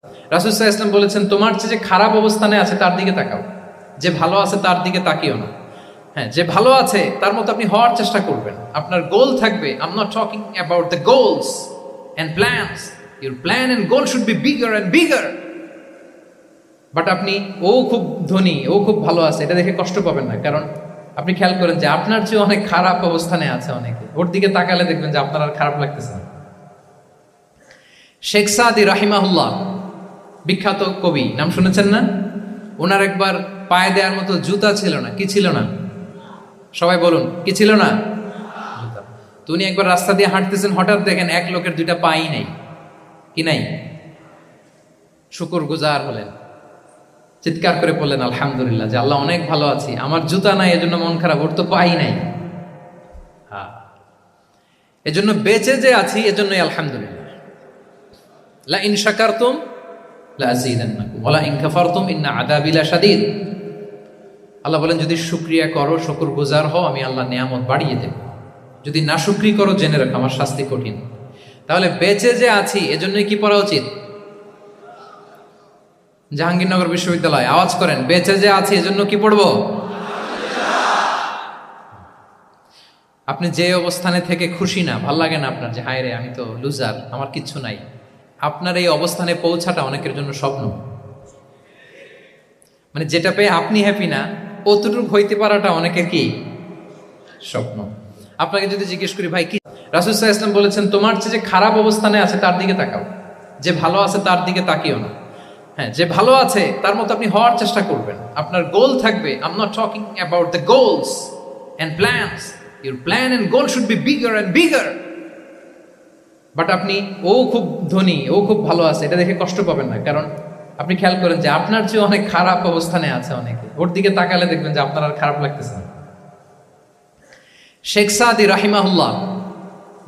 রাসূল সাল্লাল্লাহু আলাইহি ওয়াসাল্লাম বলেছেন, তোমার চেয়ে যে খারাপ অবস্থানে আছে তার দিকে তাকাও, যে ভালো আছে তার দিকে তাকিও না। হ্যাঁ, যে ভালো আছে তার মতো আপনি হওয়ার চেষ্টা করবেন। আপনার গোল থাকবে। I am not talking about the goals and plans, your plan and goal should be bigger and bigger. But আপনি ও খুব ধনী, ও খুব ভালো আছে এটা দেখে কষ্ট পাবেন না, কারণ আপনি খেয়াল করেন যে আপনার চেয়ে অনেক খারাপ অবস্থানে আছে অনেকে, ওর দিকে তাকালে দেখবেন যে আপনার আর খারাপ লাগতেছে না। শেখ সাদি রাহিমাহুল্লাহ, বিখ্যাত কবি, নাম শুনেছেন না? ওনার একবার পায়ে দেওয়ার মতো জুতা ছিল না। কি ছিল না? সবাই বলুন, কি ছিল না? জুতা। তো উনি একবার রাস্তা দিয়ে হাঁটতেছেন, হঠাৎ দেখেন এক লোকের দুইটা পাই নাই। কি নাই? শুকর গুজার হলেন, চিৎকার করে বললেন আলহামদুলিল্লাহ, যে আল্লাহ অনেক ভালো আছি, আমার জুতা নাই এজন্য মন খারাপ, ওর তো পাই নাই। হ্যাঁ, এজন্য বেঁচে যে আছি এজন্যই আলহামদুলিল্লাহ। লা ইন শাকারতুম লা আযীদান্নাকুম ওয়া লা ইন কাফারতুম ইন্না আযাবি লাশাদীদ। আল্লাহ বলেন, যদি শুকরিয়া করো, শুকরগুজার হও, আমি আল্লাহ নিয়ামত বাড়িয়ে দেব। যদি না শুকরি করো, জেনে রাখো আমার শাস্তি কঠিন। তাহলে বেঁচে যে আছি এজন্যই কি পড়া উচিত? জাহাঙ্গীরনগর বিশ্ববিদ্যালয় আওয়াজ করেন, বেঁচে যে আছি এজন্য কি পড়বো? আপনি যে অবস্থানে থেকে খুশি না, ভাল লাগে না আপনার, যে হায় রে আমি তো লুজার, আমার কিচ্ছু নাই, আপনার এই অবস্থানে পৌঁছাটা অনেকের জন্য স্বপ্ন। মানে যেটা পেয়ে আপনি হ্যাপি না, অতটুকু হইতে পারাটা অনেকের কি স্বপ্ন। আপনাকে যদি জিজ্ঞেস করি, ভাই কি, রাসূল সাল্লাল্লাহু আলাইহি ওয়াসাল্লাম বলেছেন, তোমার চেয়ে যে খারাপ অবস্থানে আছে তার দিকে তাকাও, যে ভালো আছে তার দিকে তাকিও না। হ্যাঁ, যে ভালো আছে তার মতো আপনি হওয়ার চেষ্টা করবেন। আপনার গোল থাকবে। I am not talking about the goals and plans, your plan and goal should be bigger and bigger. But আপনি ও খুব ধনী, ও খুব ভালো আছে এটা দেখে কষ্ট পাবেন না, কারণ আপনি খেয়াল করেন যে আপনার চেয়ে অনেক খারাপ অবস্থানে আছে অনেকে, ওর দিকে তাকালে দেখবেন যে আপনার আর খারাপ লাগতেছে না। শেখ সাদি রাহিমাহুল্লাহ,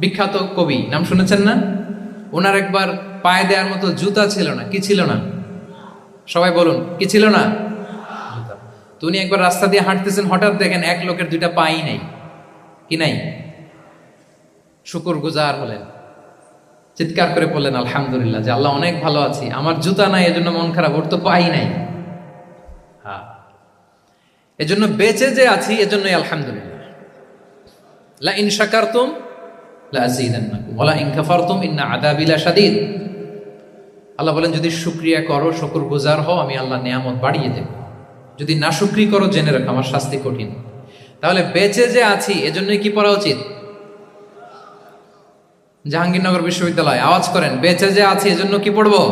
বিখ্যাত কবি, নাম শুনেছেন না? ওনার একবার পায়ে দেওয়ার মতো জুতা ছিল না। কি ছিল না? সবাই বলুন, কি ছিল না? জুতা। তো উনি একবার রাস্তা দিয়ে হাঁটতেছেন, হঠাৎ দেখেন এক লোকের দুইটা পাই নাই। কি নাই? শুকর গুজার হলেন, চিৎকার করে বললেন আলহামদুলিল্লাহ, যে আল্লাহ অনেক ভালো আছি, আমার জুতা নাই এজন্য মন খারাপ, ওর তো পাই নাই। হ্যাঁ, এজন্য বেঁচে যে আছি এজন্যই আলহামদুলিল্লাহ। লা ইন শাকারতুম লা আযীদান্নাকুম ওয়া লা ইন কাফারতুম ইন্না আযাবি লাশাদীদ। আল্লাহ বলেন, যদি শুকরিয়া করো, শুকরগুজার হও, আমি আল্লাহ নিয়ামত বাড়িয়ে দেব। যদি না শুকরি করো, জেনে রাখো আমার শাস্তি কঠিন। তাহলে বেঁচে যে আছি এজন্যই কি পড়া উচিত? জাহাঙ্গীরনগর বিশ্ববিদ্যালয় আওয়াজ করেন, বেঁচে যে আছি এজন্য কি পড়বো?